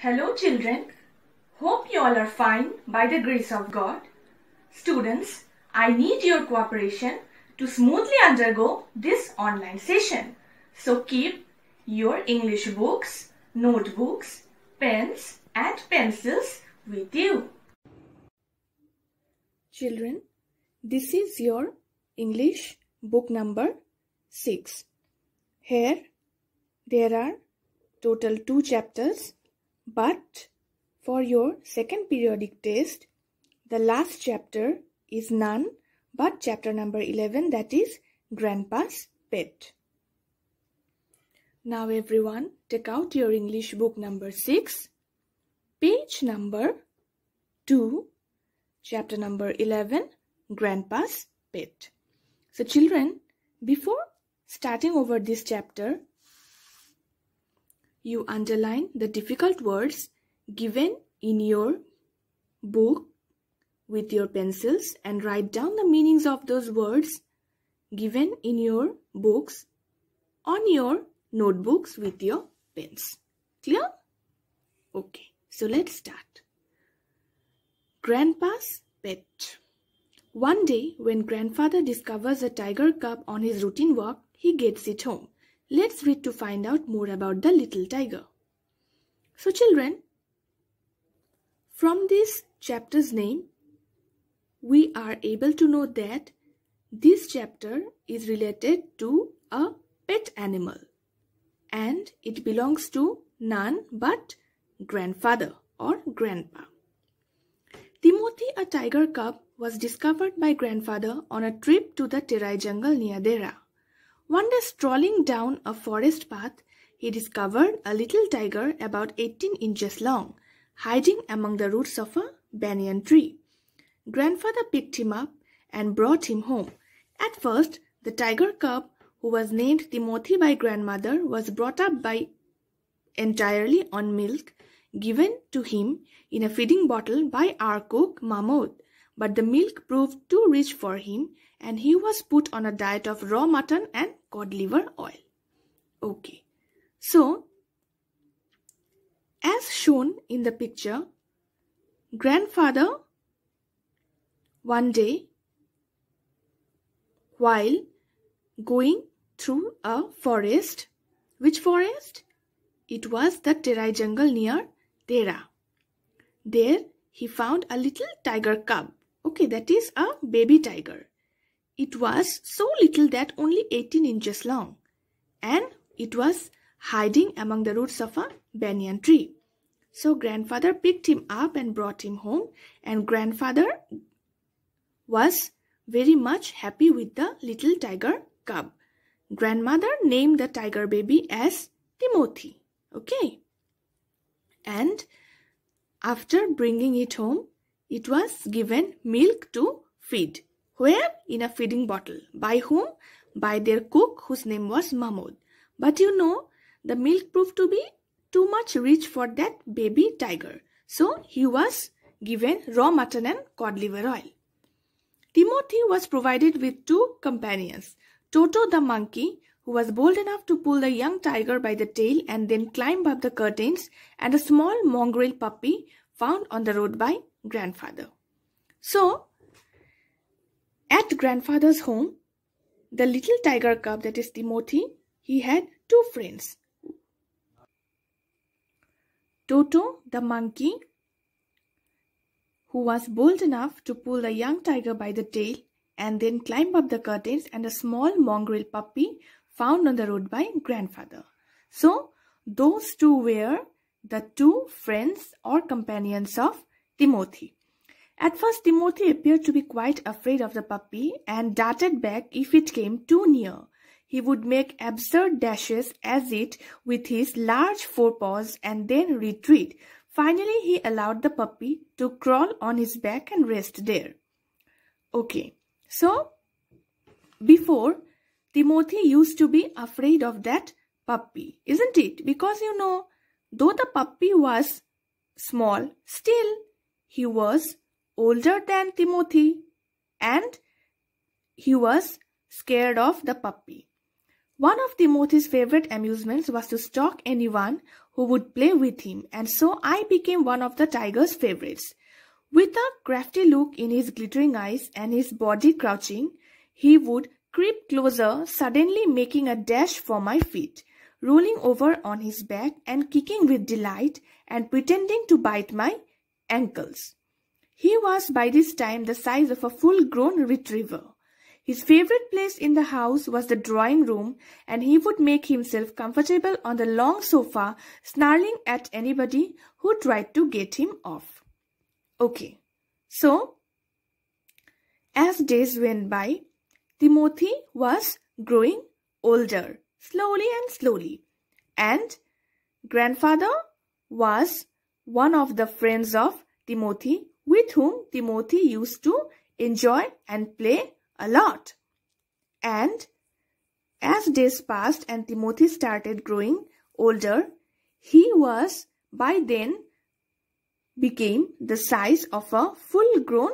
Hello children, hope you all are fine by the grace of God. Students, I need your cooperation to smoothly undergo this online session. So keep your English books, notebooks, pens and pencils with you. Children, this is your English book number 6. Here there are total 2 chapters, but for your second periodic test, the last chapter is none but chapter number 11, that is Grandpa's Pet. Now everyone, take out your English book number 6, page number 2, chapter number 11, Grandpa's Pet. So children, before starting over this chapter, you underline the difficult words given in your book with your pencils and write down the meanings of those words given in your books on your notebooks with your pens. Clear? Okay, so let's start. Grandpa's Pet. One day, when grandfather discovers a tiger cub on his routine walk, he gets it home. Let's read to find out more about the little tiger. So children, from this chapter's name, we are able to know that this chapter is related to a pet animal and it belongs to none but grandfather or grandpa. Timothy, a tiger cub, was discovered by grandfather on a trip to the Terai jungle near Dera. One day, strolling down a forest path, he discovered a little tiger about 18 inches long, hiding among the roots of a banyan tree. Grandfather picked him up and brought him home. At first, the tiger cub, who was named Timothy by grandmother, was brought up entirely on milk given to him in a feeding bottle by our cook Mahmoud. But the milk proved too rich for him and he was put on a diet of raw mutton and cod liver oil. Okay, so as shown in the picture, grandfather one day while going through a forest, which forest? It was the Terai jungle near Dera. There he found a little tiger cub. Okay, that is a baby tiger. It was so little that only 18 inches long and it was hiding among the roots of a banyan tree. So grandfather picked him up and brought him home and grandfather was very much happy with the little tiger cub. Grandmother named the tiger baby as Timothy. Okay. And after bringing it home, it was given milk to feed. Where? In a feeding bottle. By whom? By their cook, whose name was Mahmoud. But you know, the milk proved to be too much rich for that baby tiger. So he was given raw mutton and cod liver oil. Timothy was provided with 2 companions. Toto the monkey, who was bold enough to pull the young tiger by the tail and then climb up the curtains, and a small mongrel puppy found on the road by grandfather. So, at grandfather's home, the little tiger cub, that is Timothy, he had 2 friends. Toto the monkey, who was bold enough to pull the young tiger by the tail and then climb up the curtains, and a small mongrel puppy found on the road by grandfather. So, those 2 were the 2 friends or companions of Timothy. At first, Timothy appeared to be quite afraid of the puppy and darted back if it came too near. He would make absurd dashes at it with his large forepaws and then retreat. Finally, he allowed the puppy to crawl on his back and rest there. Okay, so before, Timothy used to be afraid of that puppy, isn't it? Because you know, though the puppy was small, still he was older than Timothy and he was scared of the puppy. One of Timothy's favorite amusements was to stalk anyone who would play with him, and so I became one of the tiger's favorites. With a crafty look in his glittering eyes and his body crouching, he would creep closer, suddenly making a dash for my feet, rolling over on his back and kicking with delight and pretending to bite my ankles. He was by this time the size of a full-grown retriever. His favorite place in the house was the drawing room, and he would make himself comfortable on the long sofa, snarling at anybody who tried to get him off. Okay, so as days went by, Timothy was growing older, slowly and slowly, and grandfather was one of the friends of Timothy with whom Timothy used to enjoy and play a lot. And as days passed and Timothy started growing older, he was by then became the size of a full-grown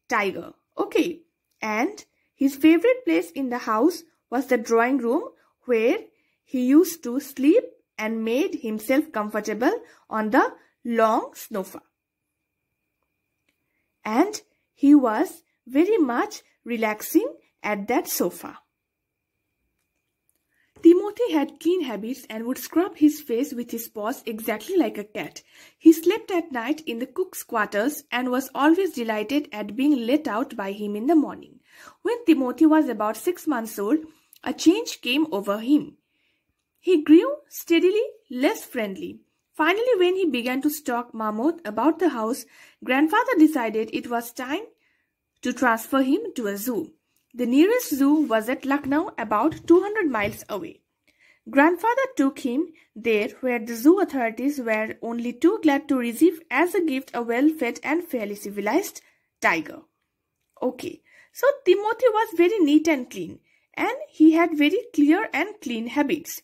tiger. Okay, and his favorite place in the house was the drawing room, where he used to sleep and made himself comfortable on the long sofa. And he was very much relaxing at that sofa. Timothy had clean habits and would scrub his face with his paws exactly like a cat. He slept at night in the cook's quarters and was always delighted at being let out by him in the morning. When Timothy was about 6 months old, a change came over him. He grew steadily less friendly. Finally, when he began to stalk Mahmud about the house, grandfather decided it was time to transfer him to a zoo. The nearest zoo was at Lucknow, about 200 miles away. Grandfather took him there, where the zoo authorities were only too glad to receive as a gift a well-fed and fairly civilized tiger. Okay, so Timothy was very neat and clean, and he had very clear and clean habits.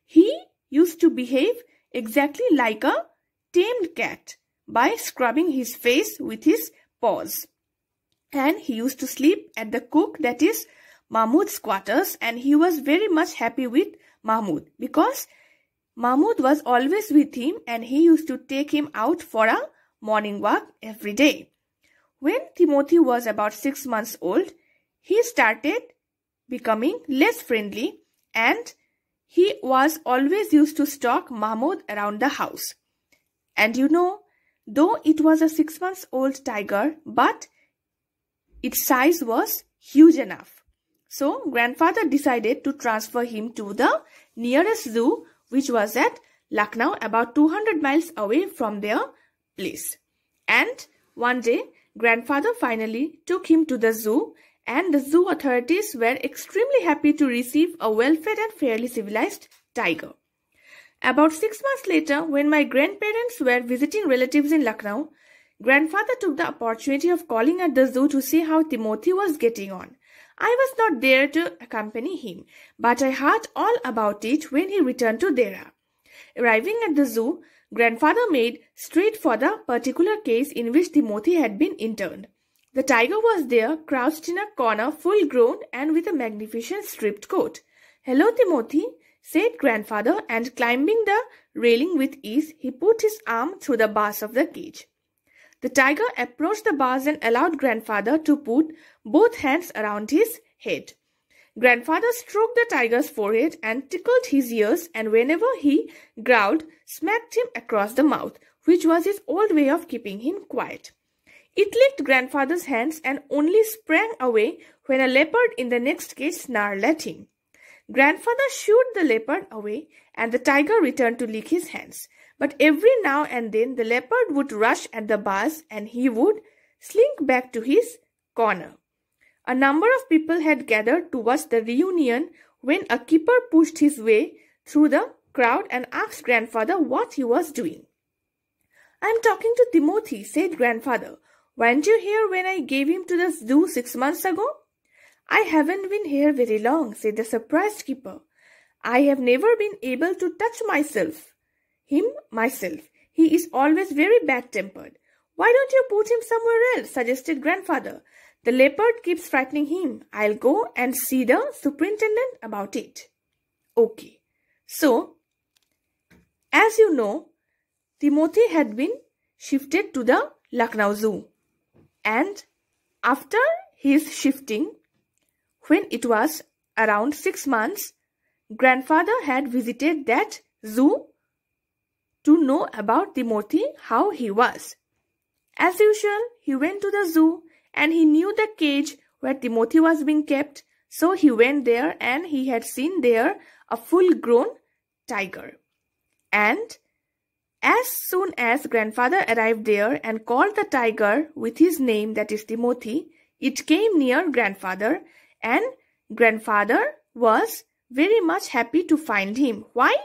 He used to behave exactly like a tamed cat by scrubbing his face with his paws. And he used to sleep at the cook, that is Mahmud's quarters, and he was very much happy with Mahmud because Mahmud was always with him and he used to take him out for a morning walk every day. When Timothy was about 6 months old, he started becoming less friendly and he was always used to stalk Mahmud around the house. And you know, though it was a 6 months old tiger, but its size was huge enough. So grandfather decided to transfer him to the nearest zoo, which was at Lucknow, about 200 miles away from their place. And one day, grandfather finally took him to the zoo, and the zoo authorities were extremely happy to receive a well-fed and fairly civilized tiger. About 6 months later, when my grandparents were visiting relatives in Lucknow, grandfather took the opportunity of calling at the zoo to see how Timothy was getting on. I was not there to accompany him, but I heard all about it when he returned to Dera. Arriving at the zoo, grandfather made straight for the particular case in which Timothy had been interned. The tiger was there, crouched in a corner, full grown and with a magnificent striped coat. "Hello, Timothy," said grandfather, and climbing the railing with ease, he put his arm through the bars of the cage. The tiger approached the bars and allowed grandfather to put both hands around his head. Grandfather stroked the tiger's forehead and tickled his ears, and whenever he growled, smacked him across the mouth, which was his old way of keeping him quiet. It licked grandfather's hands and only sprang away when a leopard in the next cage snarled at him. Grandfather shooed the leopard away, and the tiger returned to lick his hands. But every now and then the leopard would rush at the bars and he would slink back to his corner. A number of people had gathered to watch the reunion when a keeper pushed his way through the crowd and asked grandfather what he was doing. "I'm talking to Timothy," said grandfather. "Weren't you here when I gave him to the zoo 6 months ago?" "I haven't been here very long," said the surprised keeper. "I have never been able to touch him myself. He is always very bad-tempered." "Why don't you put him somewhere else?" suggested grandfather. "The leopard keeps frightening him. I'll go and see the superintendent about it." Okay. So, as you know, Timothy had been shifted to the Lucknow Zoo. And after his shifting, when it was around 6 months, grandfather had visited that zoo to know about Timothy, how he was. As usual, he went to the zoo and he knew the cage where Timothy was being kept. So he went there and he had seen there a full-grown tiger. And as soon as grandfather arrived there and called the tiger with his name, that is Timothy, it came near grandfather, and grandfather was very much happy to find him. Why?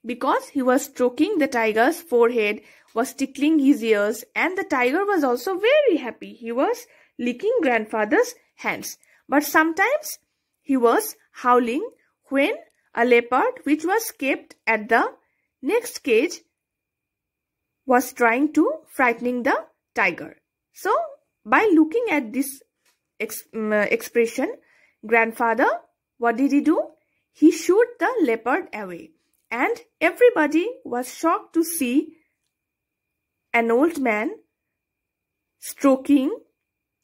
Because he was stroking the tiger's forehead, was tickling his ears, and the tiger was also very happy. He was licking grandfather's hands. But sometimes he was howling when a leopard, which was kept at the next cage, was trying to frightening the tiger. So, by looking at this expression, grandfather, what did he do? He shooed the leopard away. And everybody was shocked to see an old man stroking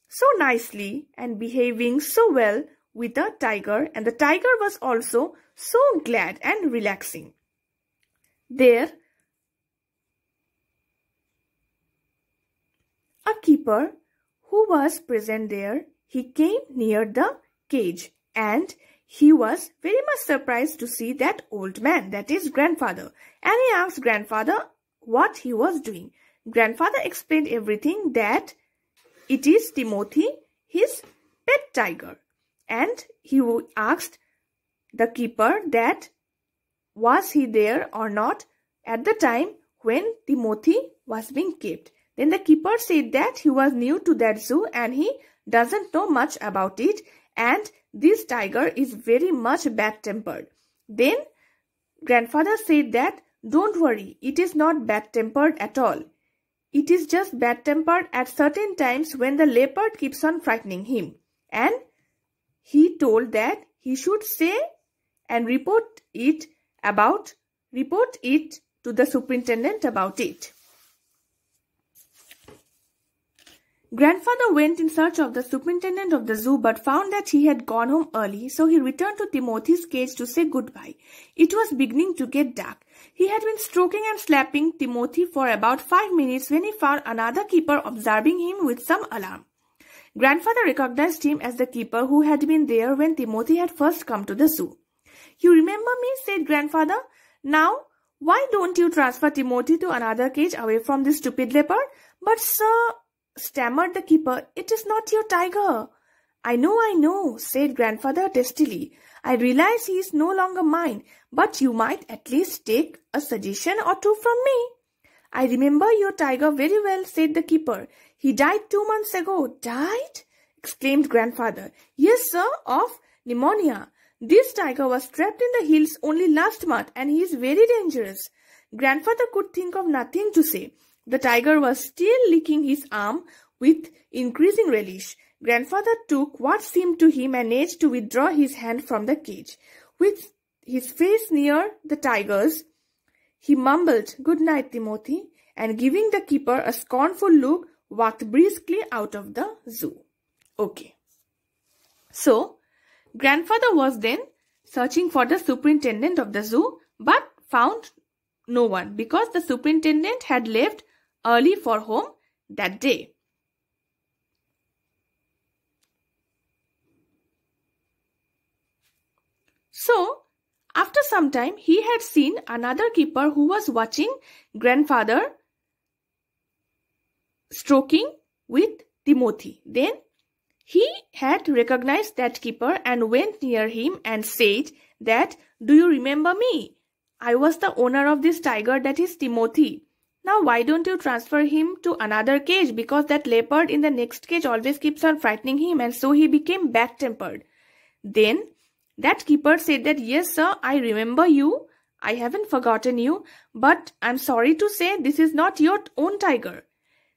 so nicely and behaving so well with the tiger, and the tiger was also so glad and relaxing. There, a keeper who was present there, he came near the cage and he was very much surprised to see that old man, that is grandfather, and he asked grandfather what he was doing. Grandfather explained everything, that it is Timothy, his pet tiger, and he asked the keeper that was he there or not at the time when Timothy was being kept. Then the keeper said that he was new to that zoo and he doesn't know much about it, and this tiger is very much bad-tempered. Then grandfather said that don't worry, it is not bad-tempered at all. It is just bad-tempered at certain times when the leopard keeps on frightening him. And he told that he should say and report it to the superintendent about it. Grandfather went in search of the superintendent of the zoo but found that he had gone home early, so he returned to Timothy's cage to say goodbye. It was beginning to get dark. He had been stroking and slapping Timothy for about 5 minutes when he found another keeper observing him with some alarm. Grandfather recognized him as the keeper who had been there when Timothy had first come to the zoo. "You remember me?" said grandfather. "Now, why don't you transfer Timothy to another cage away from this stupid leopard?" "But sir," stammered the keeper, "it is not your tiger." I know, said grandfather testily. "I realize he is no longer mine, but you might at least take a suggestion or two from me." "I remember your tiger very well," said the keeper. "He died 2 months ago." "Died?" exclaimed grandfather. "Yes, sir, of pneumonia. This tiger was trapped in the hills only last month and he is very dangerous." Grandfather could think of nothing to say. The tiger was still licking his arm with increasing relish. Grandfather took what seemed to him an age to withdraw his hand from the cage. With his face near the tiger's, he mumbled, "Good night, Timothy," and giving the keeper a scornful look, walked briskly out of the zoo. Okay. So, grandfather was then searching for the superintendent of the zoo, but found no one because the superintendent had left early for home that day. So, after some time, he had seen another keeper who was watching grandfather stroking with Timothy. Then, he had recognized that keeper and went near him and said that, "Do you remember me? I was the owner of this tiger, that is Timothy. Now why don't you transfer him to another cage, because that leopard in the next cage always keeps on frightening him, and so he became bad-tempered." Then that keeper said that, "Yes sir, I remember you. I haven't forgotten you, but I'm sorry to say this is not your own tiger.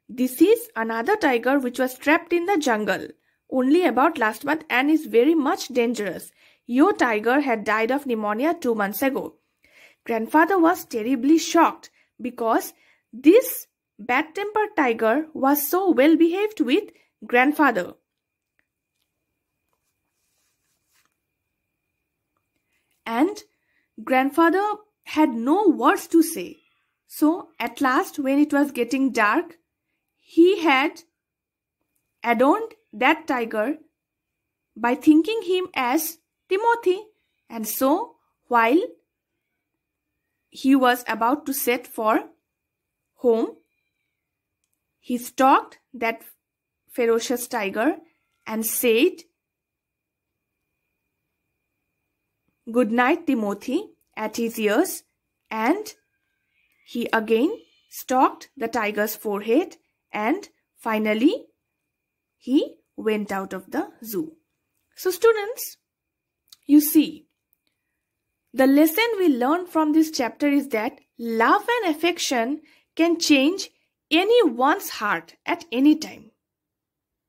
This is another tiger which was trapped in the jungle only about last month and is very much dangerous. your tiger had died of pneumonia 2 months ago. Grandfather was terribly shocked because this bad-tempered tiger was so well behaved with grandfather. And grandfather had no words to say. So at last, when it was getting dark, he had adorned that tiger by thinking him as Timothy. And so while he was about to set for home, he stalked that ferocious tiger and said, "Good night, Timothy," at his ears, and he again stalked the tiger's forehead, and finally he went out of the zoo. So students, you see, the lesson we learn from this chapter is that love and affection can change anyone's heart at any time.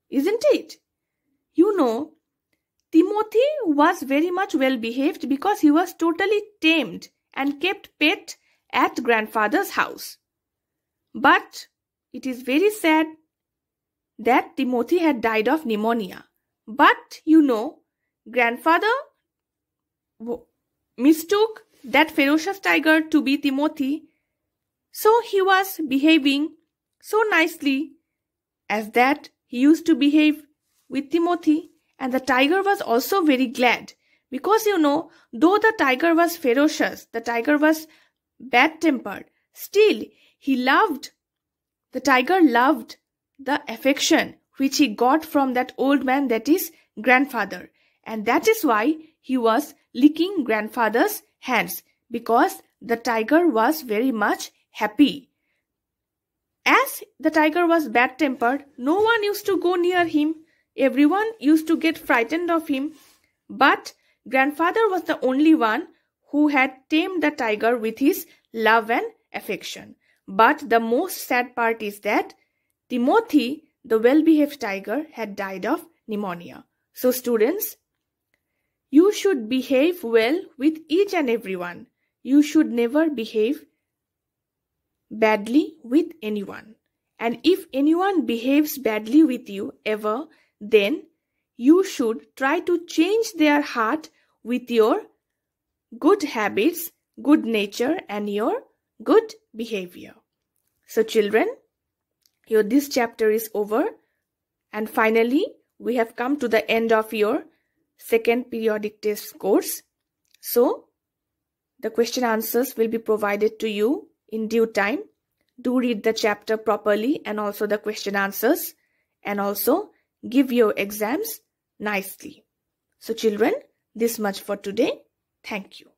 Isn't it? You know, Timothy was very much well behaved because he was totally tamed and kept pet at grandfather's house. But it is very sad that Timothy had died of pneumonia. But you know, grandfather mistook that ferocious tiger to be Timothy, so he was behaving so nicely as that he used to behave with Timothy. And the tiger was also very glad because, you know, though the tiger was ferocious, the tiger was bad-tempered, still the tiger loved the affection which he got from that old man, that is grandfather. And that is why he was licking grandfather's hands, because the tiger was very much happy. As the tiger was bad-tempered, no one used to go near him. Everyone used to get frightened of him, but grandfather was the only one who had tamed the tiger with his love and affection. But the most sad part is that Timothy, the well-behaved tiger, had died of pneumonia. So students, you should behave well with each and everyone. You should never behave badly with anyone. And if anyone behaves badly with you ever, then you should try to change their heart with your good habits, good nature, and your good behavior. So children, this chapter is over, and finally we have come to the end of your second periodic test course. So the question answers will be provided to you in due time. Do read the chapter properly and also the question answers, and also give your exams nicely. So children, this much for today. Thank you.